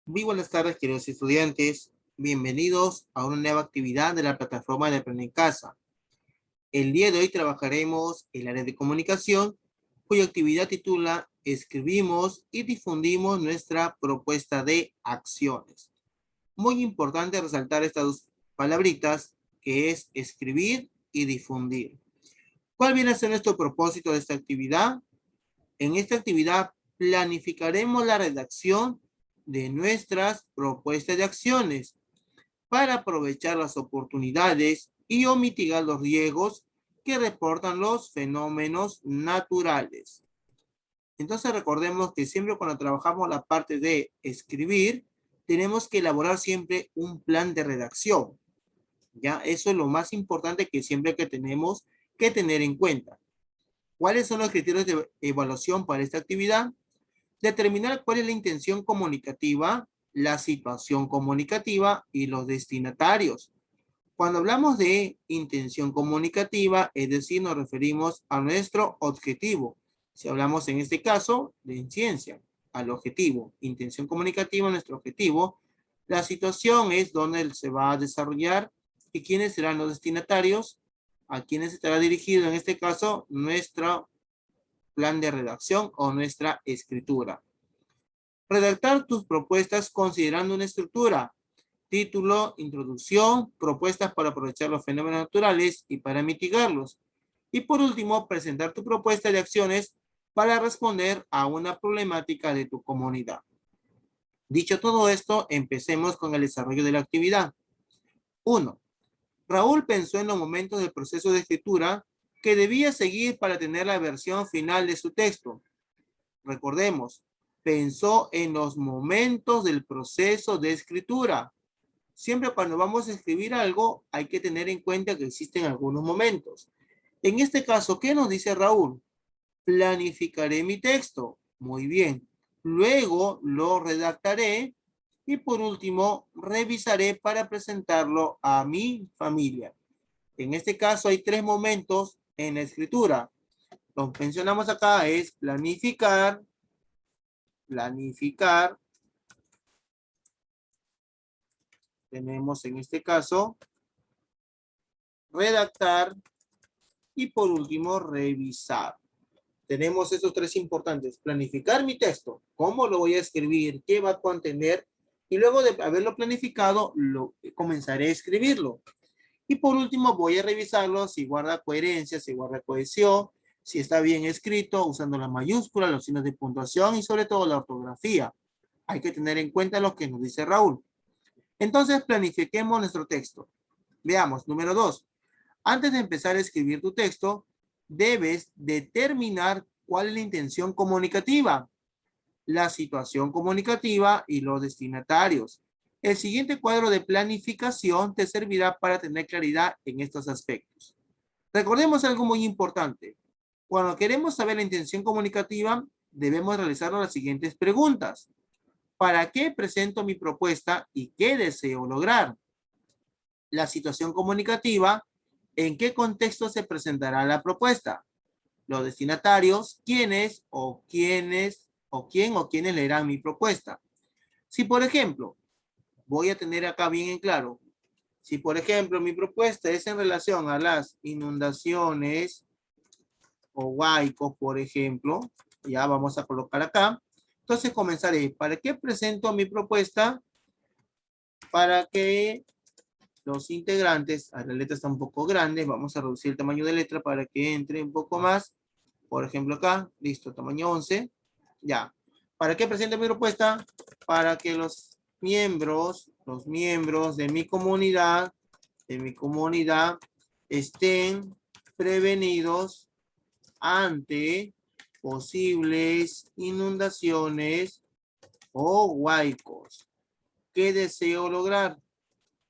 Muy buenas tardes, queridos estudiantes. Bienvenidos a una nueva actividad de la plataforma de Aprender en Casa. El día de hoy trabajaremos el área de comunicación, cuya actividad titula Escribimos y difundimos nuestra propuesta de acciones. Muy importante resaltar estas dos palabritas, que es escribir y difundir. ¿Cuál viene a ser nuestro propósito de esta actividad? En esta actividad planificaremos la redacción de nuestras propuestas de acciones para aprovechar las oportunidades y o mitigar los riesgos que reportan los fenómenos naturales. Entonces recordemos que siempre cuando trabajamos la parte de escribir, tenemos que elaborar siempre un plan de redacción. ¿Ya? Eso es lo más importante que siempre que tenemos que tener en cuenta. ¿Cuáles son los criterios de evaluación para esta actividad? Determinar cuál es la intención comunicativa, la situación comunicativa y los destinatarios. Cuando hablamos de intención comunicativa, es decir, nos referimos a nuestro objetivo. Si hablamos en este caso de ciencia, al objetivo. Intención comunicativa, nuestro objetivo. La situación es donde se va a desarrollar y quiénes serán los destinatarios, a quienes estará dirigido en este caso nuestro plan de redacción o nuestra escritura. Redactar tus propuestas considerando una estructura. Título, introducción, propuestas para aprovechar los fenómenos naturales y para mitigarlos. Y por último, presentar tu propuesta de acciones para responder a una problemática de tu comunidad. Dicho todo esto, empecemos con el desarrollo de la actividad. 1. Raúl pensó en los momentos del proceso de escritura que debía seguir para tener la versión final de su texto. Recordemos, pensó en los momentos del proceso de escritura. Siempre cuando vamos a escribir algo, hay que tener en cuenta que existen algunos momentos. En este caso, ¿qué nos dice Raúl? Planificaré mi texto. Muy bien. Luego lo redactaré y por último, revisaré para presentarlo a mi familia. En este caso hay 3 momentos en la escritura. Lo que mencionamos acá es planificar, tenemos en este caso redactar y por último revisar. Tenemos estos 3 importantes: planificar mi texto, cómo lo voy a escribir, qué va a contener, y luego de haberlo planificado, comenzaré a escribirlo. Y por último voy a revisarlo si guarda coherencia, si guarda cohesión, si está bien escrito, usando las mayúsculas, los signos de puntuación y sobre todo la ortografía. Hay que tener en cuenta lo que nos dice Raúl. Entonces planifiquemos nuestro texto. Veamos, número 2. Antes de empezar a escribir tu texto, debes determinar cuál es la intención comunicativa, la situación comunicativa y los destinatarios. El siguiente cuadro de planificación te servirá para tener claridad en estos aspectos. Recordemos algo muy importante. Cuando queremos saber la intención comunicativa, debemos realizar las siguientes preguntas. ¿Para qué presento mi propuesta y qué deseo lograr? La situación comunicativa, ¿en qué contexto se presentará la propuesta? Los destinatarios, quiénes o quién o quiénes leerán mi propuesta. Si, por ejemplo, voy a tener acá bien en claro, si, por ejemplo, mi propuesta es en relación a las inundaciones o huaicos, por ejemplo, ya vamos a colocar acá. Entonces comenzaré. ¿Para qué presento mi propuesta? Para que los integrantes, la letra está un poco grande, vamos a reducir el tamaño de letra para que entre un poco más. Por ejemplo acá, listo, tamaño 11. Ya. ¿Para qué presento mi propuesta? Para que los miembros de mi comunidad, estén prevenidos ante posibles inundaciones o huaicos. ¿Qué deseo lograr?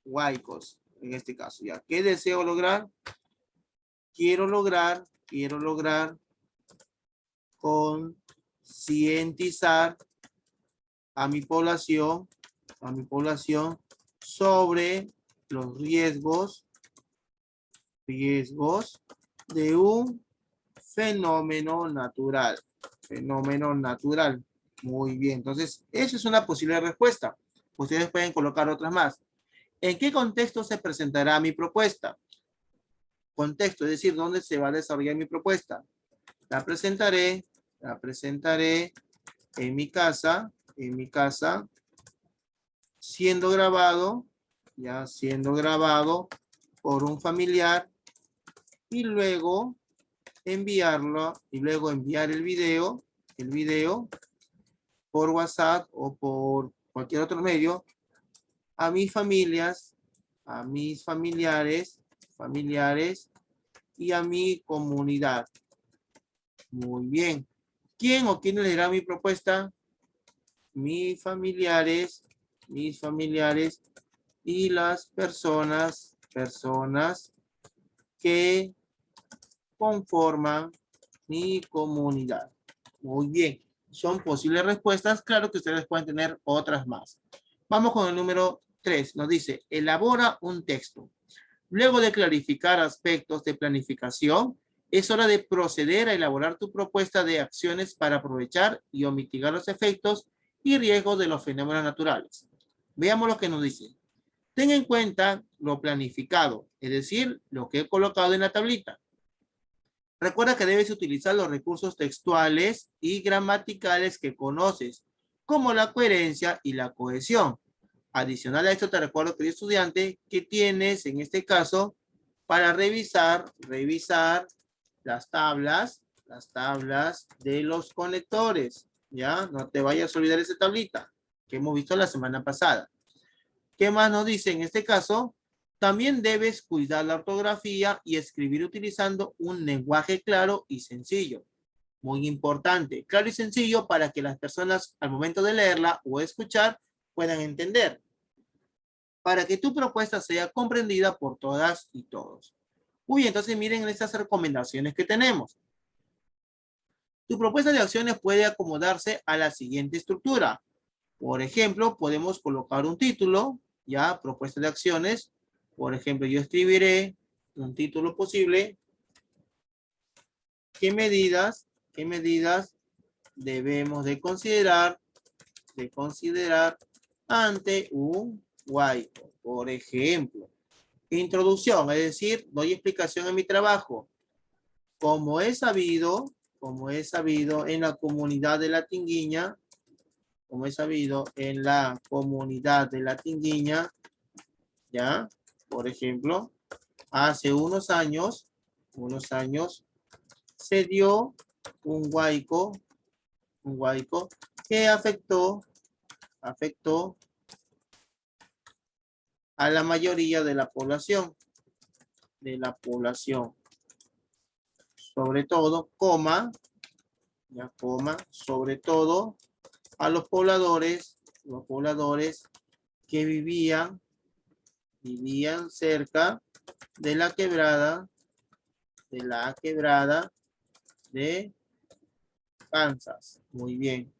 Huaicos, en este caso, ya. ¿Qué deseo lograr? Quiero lograr concientizar a mi población sobre los riesgos de un fenómeno natural. Muy bien, entonces, esa es una posible respuesta. Ustedes pueden colocar otras más. ¿En qué contexto se presentará mi propuesta? Contexto, es decir, ¿dónde se va a desarrollar mi propuesta? La presentaré en mi casa, siendo grabado, por un familiar y luego enviar el video por WhatsApp o por cualquier otro medio a mis familias, a mis familiares y a mi comunidad. Muy bien. ¿Quién o quién leerá mi propuesta? Mis familiares y las personas que conforman mi comunidad. Muy bien. Son posibles respuestas. Claro que ustedes pueden tener otras más. Vamos con el número 3. Nos dice, elabora un texto. Luego de clarificar aspectos de planificación, es hora de proceder a elaborar tu propuesta de acciones para aprovechar y o mitigar los efectos y riesgos de los fenómenos naturales. Veamos lo que nos dice. Ten en cuenta lo planificado, es decir, lo que he colocado en la tablita. Recuerda que debes utilizar los recursos textuales y gramaticales que conoces, como la coherencia y la cohesión. Adicional a esto, te recuerdo, querido estudiante, que tienes en este caso para revisar las tablas de los conectores. ¿Ya? No te vayas a olvidar esa tablita que hemos visto la semana pasada. ¿Qué más nos dice en este caso? También debes cuidar la ortografía y escribir utilizando un lenguaje claro y sencillo. Muy importante, claro y sencillo para que las personas al momento de leerla o escuchar puedan entender. Para que tu propuesta sea comprendida por todas y todos. Muy bien, entonces miren estas recomendaciones que tenemos. Tu propuesta de acciones puede acomodarse a la siguiente estructura. Por ejemplo, podemos colocar un título, ya, propuesta de acciones. Por ejemplo, yo escribiré un título posible. ¿Qué medidas debemos de considerar ante un huaico? Por ejemplo, introducción, es decir, doy explicación en mi trabajo. Como he sabido en la comunidad de la Tinguiña, ya, por ejemplo, hace unos años se dio un huaico que afectó a la mayoría de la población, sobre todo, sobre todo a los pobladores que vivían cerca de la quebrada de Kansas. Muy bien.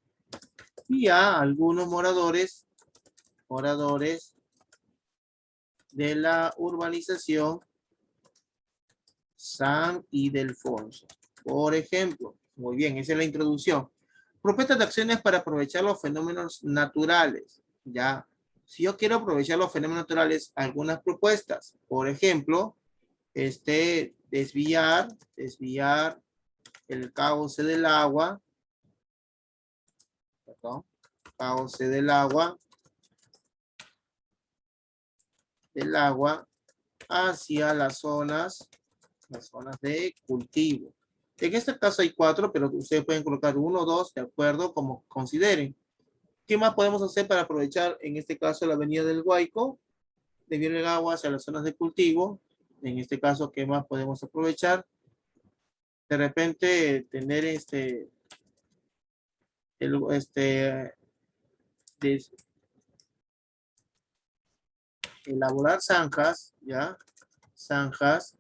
Y a algunos moradores de la urbanización San Ildefonso. Por ejemplo, muy bien, esa es la introducción. Propuestas de acciones para aprovechar los fenómenos naturales. Ya, si yo quiero aprovechar los fenómenos naturales, algunas propuestas. Por ejemplo, desviar el cauce del agua. Hacia las zonas de cultivo. En este caso hay 4, pero ustedes pueden colocar 1 o 2, de acuerdo, como consideren. ¿Qué más podemos hacer para aprovechar, en este caso, la avenida del Guayco? Desviar el agua hacia las zonas de cultivo. En este caso, ¿qué más podemos aprovechar? De repente, tener elaborar zanjas, ¿ya? Zanjas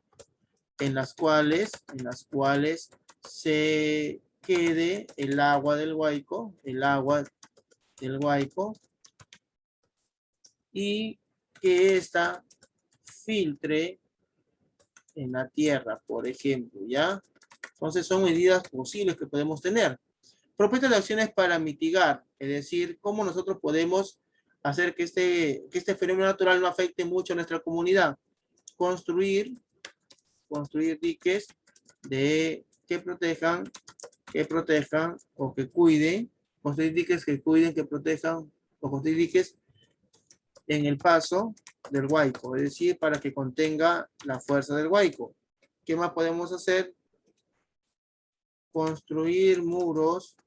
en las cuales se quede el agua del Guayco, y que ésta filtre en la tierra, por ejemplo, ¿ya? Entonces son medidas posibles que podemos tener. Propuestas de acciones para mitigar, es decir, cómo nosotros podemos hacer que este fenómeno natural no afecte mucho a nuestra comunidad. Construir diques que protejan o que cuiden, construir diques que cuiden, que protejan, o construir diques en el paso del huaico, es decir, para que contenga la fuerza del huaico. ¿Qué más podemos hacer? Construir muros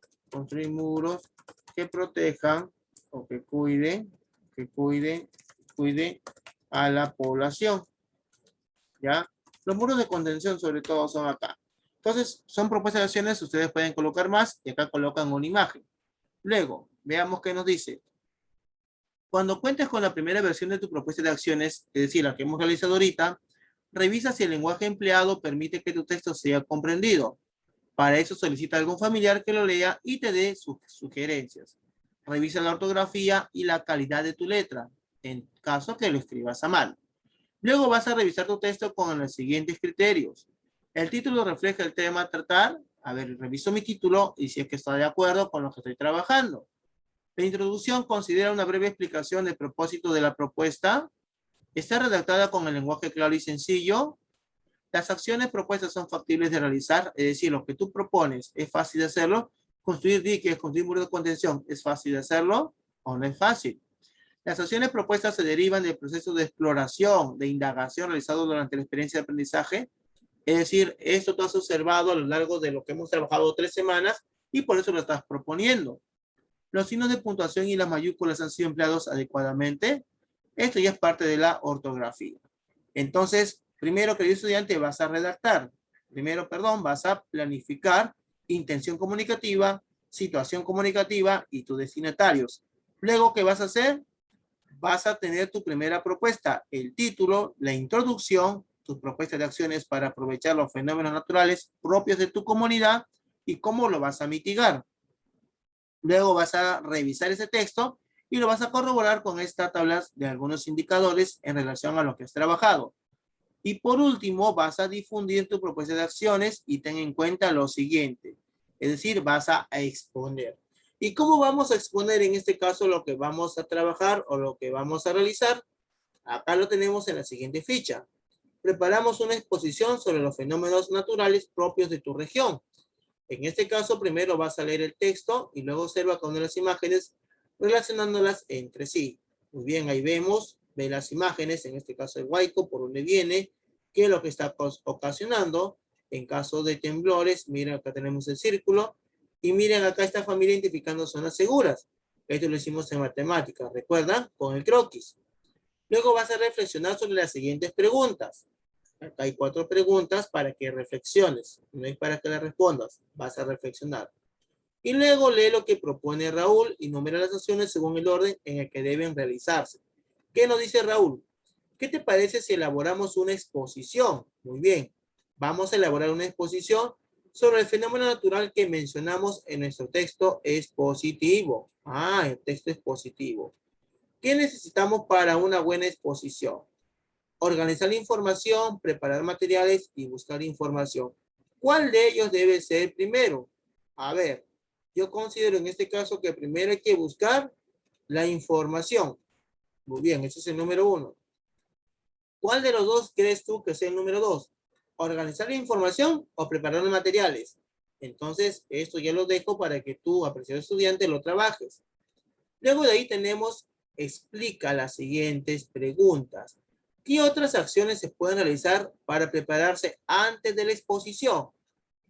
que protejan o que cuiden a la población. ¿Ya? Los muros de contención sobre todo son acá. Entonces, son propuestas de acciones, ustedes pueden colocar más y acá colocan una imagen. Luego, veamos qué nos dice. Cuando cuentes con la primera versión de tu propuesta de acciones, es decir, la que hemos realizado ahorita, revisa si el lenguaje empleado permite que tu texto sea comprendido. Para eso solicita a algún familiar que lo lea y te dé sus sugerencias. Revisa la ortografía y la calidad de tu letra, en caso que lo escribas a mano. Luego vas a revisar tu texto con los siguientes criterios. El título refleja el tema a tratar. A ver, reviso mi título y si es que está de acuerdo con lo que estoy trabajando. La introducción considera una breve explicación del propósito de la propuesta. Está redactada con el lenguaje claro y sencillo. Las acciones propuestas son factibles de realizar, es decir, lo que tú propones es fácil de hacerlo. Construir diques, construir muros de contención, ¿es fácil de hacerlo o no es fácil? Las acciones propuestas se derivan del proceso de exploración, de indagación realizado durante la experiencia de aprendizaje. Es decir, esto tú has observado a lo largo de lo que hemos trabajado 3 semanas y por eso lo estás proponiendo. Los signos de puntuación y las mayúsculas han sido empleados adecuadamente. Esto ya es parte de la ortografía. Entonces, primero, querido estudiante, vas a redactar. Vas a planificar intención comunicativa, situación comunicativa y tus destinatarios. Luego, ¿qué vas a hacer? Vas a tener tu primera propuesta, el título, la introducción, tus propuestas de acciones para aprovechar los fenómenos naturales propios de tu comunidad y cómo lo vas a mitigar. Luego vas a revisar ese texto y lo vas a corroborar con estas tablas de algunos indicadores en relación a lo que has trabajado. Y por último, vas a difundir tu propuesta de acciones y ten en cuenta lo siguiente. Es decir, vas a exponer. ¿Y cómo vamos a exponer en este caso lo que vamos a trabajar o lo que vamos a realizar? Acá lo tenemos en la siguiente ficha. Preparamos una exposición sobre los fenómenos naturales propios de tu región. En este caso, primero vas a leer el texto y luego observa con las imágenes relacionándolas entre sí. Muy bien, ahí vemos, ve las imágenes, en este caso el huaico, por donde viene, qué es lo que está ocasionando. En caso de temblores, miren acá tenemos el círculo y miren acá esta familia identificando zonas seguras. Esto lo hicimos en matemáticas, ¿recuerdan? Con el croquis. Luego vas a reflexionar sobre las siguientes preguntas. Acá hay 4 preguntas para que reflexiones. No es para que las respondas. Vas a reflexionar. Y luego lee lo que propone Raúl y numera las acciones según el orden en el que deben realizarse. ¿Qué nos dice Raúl? ¿Qué te parece si elaboramos una exposición? Muy bien. Vamos a elaborar una exposición sobre el fenómeno natural que mencionamos en nuestro texto expositivo. El texto expositivo. ¿Qué necesitamos para una buena exposición? Organizar la información, preparar materiales y buscar información. ¿Cuál de ellos debe ser primero? A ver, yo considero en este caso que primero hay que buscar la información. Muy bien, ese es el número 1. ¿Cuál de los dos crees tú que sea el número 2? ¿Organizar la información o preparar los materiales? Entonces, esto ya lo dejo para que tú, apreciado estudiante, lo trabajes. Luego de ahí tenemos, explica las siguientes preguntas. ¿Qué otras acciones se pueden realizar para prepararse antes de la exposición?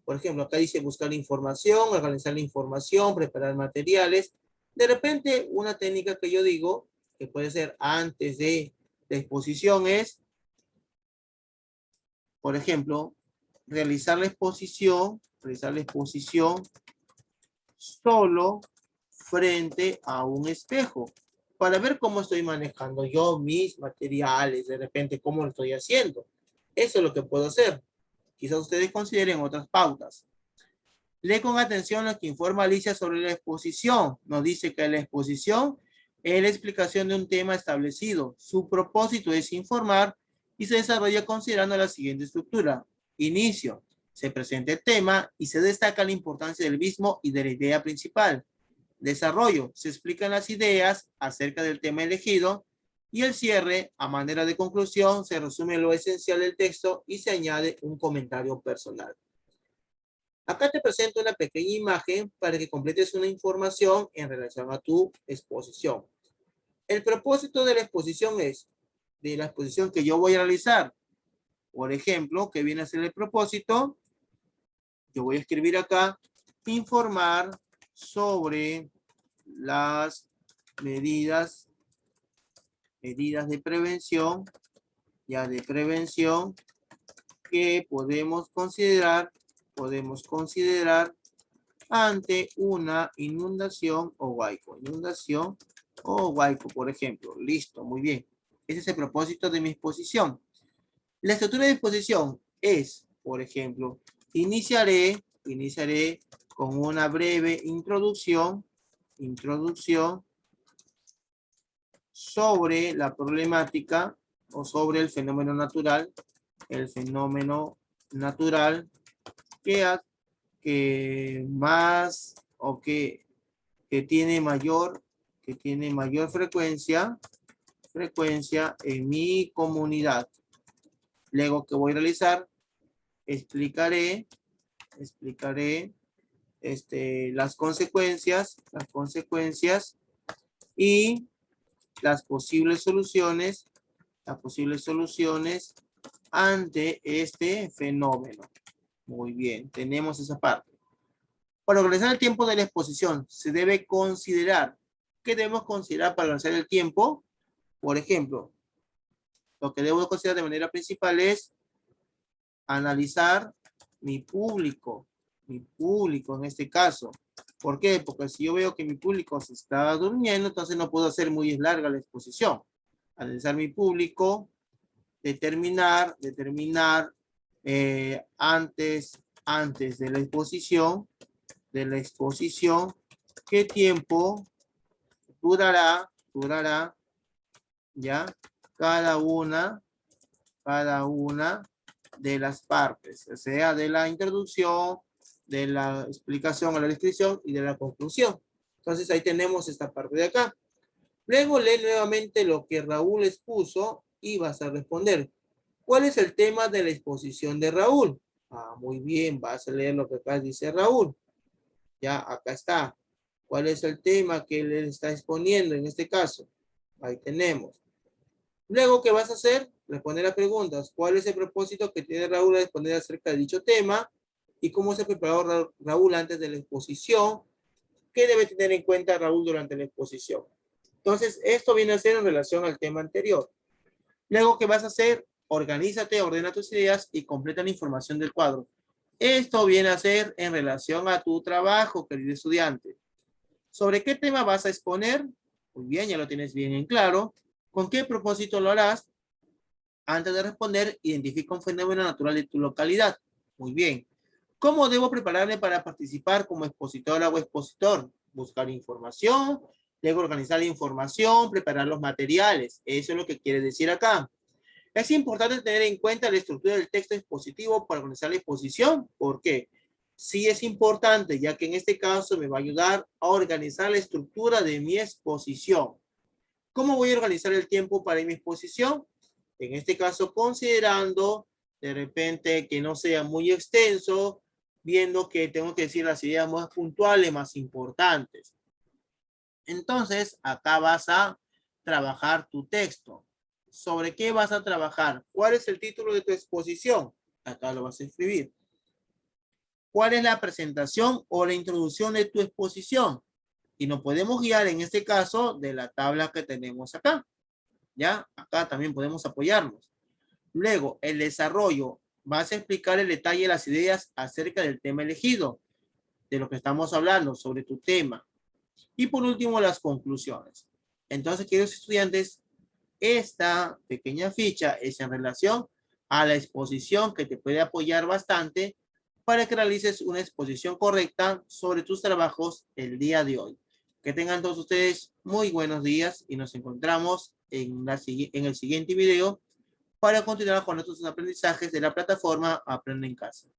Por ejemplo, acá dice buscar información, organizar la información, preparar materiales. De repente, una técnica que yo digo, que puede ser antes de la exposición es, por ejemplo, realizar la exposición solo frente a un espejo para ver cómo estoy manejando yo mis materiales, de repente cómo lo estoy haciendo. Eso es lo que puedo hacer. Quizás ustedes consideren otras pautas. Lee con atención lo que informa Alicia sobre la exposición. Nos dice que la exposición es la explicación de un tema establecido. Su propósito es informar y se desarrolla considerando la siguiente estructura. Inicio. Se presenta el tema y se destaca la importancia del mismo y de la idea principal. Desarrollo. Se explican las ideas acerca del tema elegido. Y el cierre, a manera de conclusión, se resume lo esencial del texto y se añade un comentario personal. Acá te presento una pequeña imagen para que completes una información en relación a tu exposición. El propósito de la exposición es, de la exposición que yo voy a realizar, por ejemplo, que viene a ser el propósito, yo voy a escribir acá, informar sobre las medidas de prevención, que podemos considerar ante una inundación o huaico, por ejemplo. Listo, muy bien. Ese es el propósito de mi exposición. La estructura de exposición es, por ejemplo, iniciaré con una breve introducción sobre la problemática o sobre el fenómeno natural, que más o que tiene mayor frecuencia en mi comunidad. Luego, que voy a realizar, explicaré las consecuencias y las posibles soluciones ante este fenómeno. Muy bien, tenemos esa parte. Para organizar el tiempo de la exposición, se debe considerar. ¿Qué debemos considerar para organizar el tiempo? Por ejemplo, lo que debo considerar de manera principal es analizar mi público en este caso. ¿Por qué? Porque si yo veo que mi público se está durmiendo, entonces no puedo hacer muy larga la exposición. Analizar mi público, determinar antes de la exposición, qué tiempo durará ya cada una de las partes, o sea, de la introducción, de la explicación a la descripción y de la conclusión. Entonces ahí tenemos esta parte de acá. Luego lee nuevamente lo que Raúl expuso y vas a responder. ¿Cuál es el tema de la exposición de Raúl? Ah, muy bien, vas a leer lo que acá dice Raúl. Ya, acá está. ¿Cuál es el tema que él está exponiendo en este caso? Ahí tenemos. Luego, ¿qué vas a hacer? Responder a preguntas. ¿Cuál es el propósito que tiene Raúl a responder acerca de dicho tema? ¿Y cómo se preparó Raúl antes de la exposición? ¿Qué debe tener en cuenta Raúl durante la exposición? Entonces, esto viene a ser en relación al tema anterior. Luego, ¿qué vas a hacer? Organízate, ordena tus ideas y completa la información del cuadro. Esto viene a ser en relación a tu trabajo, querido estudiante. ¿Sobre qué tema vas a exponer? Muy bien, ya lo tienes bien en claro. ¿Con qué propósito lo harás? Antes de responder, identifica un fenómeno natural de tu localidad. Muy bien. ¿Cómo debo prepararme para participar como expositora o expositor? Buscar información, luego organizar la información, preparar los materiales. Eso es lo que quiere decir acá. Es importante tener en cuenta la estructura del texto expositivo para organizar la exposición. ¿Por qué? Sí es importante, ya que en este caso me va a ayudar a organizar la estructura de mi exposición. ¿Cómo voy a organizar el tiempo para mi exposición? En este caso, considerando de repente que no sea muy extenso, viendo que tengo que decir las ideas más puntuales, más importantes. Entonces, acá vas a trabajar tu texto. ¿Sobre qué vas a trabajar? ¿Cuál es el título de tu exposición? Acá lo vas a escribir. ¿Cuál es la presentación o la introducción de tu exposición? Y nos podemos guiar en este caso de la tabla que tenemos acá. ¿Ya? Acá también podemos apoyarnos. Luego, el desarrollo. Vas a explicar el detalle de las ideas acerca del tema elegido, de lo que estamos hablando, sobre tu tema. Y por último, las conclusiones. Entonces, queridos estudiantes, esta pequeña ficha es en relación a la exposición que te puede apoyar bastante para que realices una exposición correcta sobre tus trabajos el día de hoy. Que tengan todos ustedes muy buenos días y nos encontramos en el siguiente video para continuar con nuestros aprendizajes de la plataforma Aprende en Casa.